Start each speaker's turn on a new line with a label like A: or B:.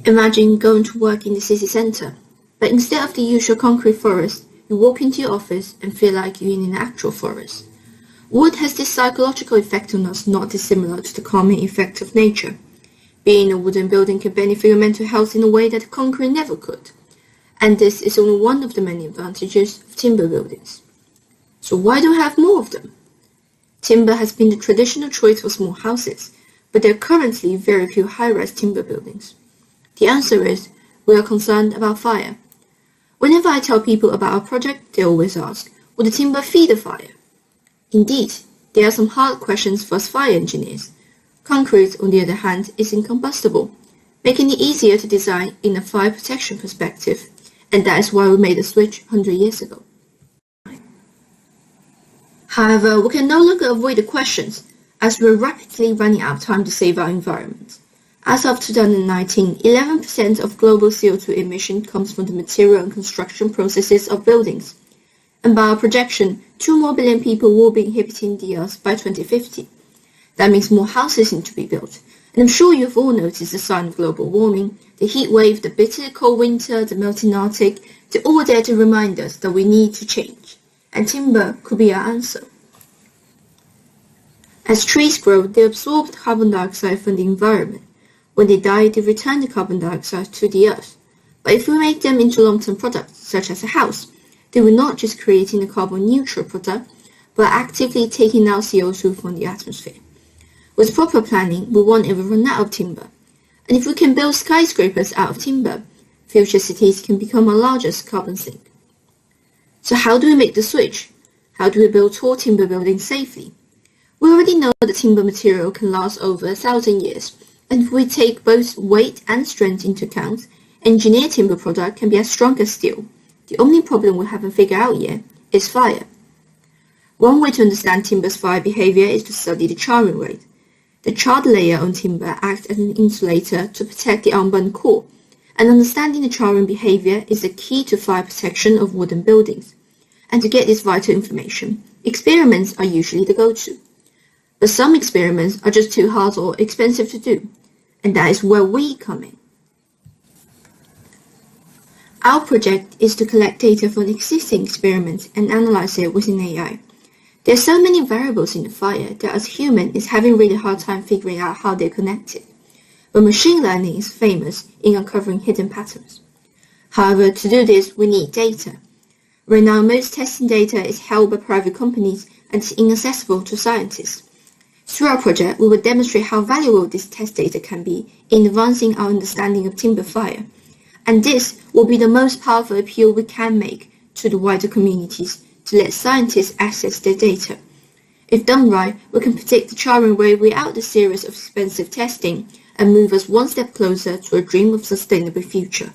A: Imagine going to work in the city centre, but instead of the usual concrete forest, you walk into your office and feel like you're in an actual forest. Wood has this psychological effect on us not dissimilar to the calming effect of nature. Being in a wooden building can benefit your mental health in a way that concrete never could. And this is only one of the many advantages of timber buildings. So why don't we have more of them? Timber has been the traditional choice for small houses, but there are currently very few high-rise timber buildings. The answer is, we are concerned about fire. Whenever I tell people about our project, they always ask, will the timber feed the fire? Indeed, there are some hard questions for us fire engineers. Concrete, on the other hand, is incombustible, making it easier to design in a fire protection perspective, and that is why we made the switch 100 years ago. However, we can no longer avoid the questions, as we're rapidly running out of time to save our environment. As of 2019, 11% of global CO2 emission comes from the material and construction processes of buildings. And by our projection, 2 more billion people will be inhabiting the Earth by 2050. That means more houses need to be built. And I'm sure you've all noticed the sign of global warming, the heat wave, the bitter cold winter, the melting Arctic. They're all there to remind us that we need to change. And timber could be our answer. As trees grow, they absorb carbon dioxide from the environment. When they die, they return the carbon dioxide to the earth. But if we make them into long-term products, such as a house, they will not just creating a carbon-neutral product, but actively taking out CO2 from the atmosphere. With proper planning, we won't ever run out of timber. And if we can build skyscrapers out of timber, future cities can become our largest carbon sink. So how do we make the switch? How do we build tall timber buildings safely? We already know that timber material can last over 1,000 years, and if we take both weight and strength into account, engineered timber product can be as strong as steel. The only problem we haven't figured out yet is fire. One way to understand timber's fire behavior is to study the charring rate. The charred layer on timber acts as an insulator to protect the unburned core, and understanding the charring behavior is the key to fire protection of wooden buildings. And to get this vital information, experiments are usually the go-to. But some experiments are just too hard or expensive to do, and that is where we come in. Our project is to collect data from existing experiments and analyze it within AI. There are so many variables in the fire that as human is having really hard time figuring out how they're connected. But machine learning is famous in uncovering hidden patterns. However, to do this, we need data. Right now, most testing data is held by private companies and is inaccessible to scientists. Through our project, we will demonstrate how valuable this test data can be in advancing our understanding of timber fire. And this will be the most powerful appeal we can make to the wider communities to let scientists access their data. If done right, we can predict the charring rate without the series of expensive testing and move us one step closer to a dream of sustainable future.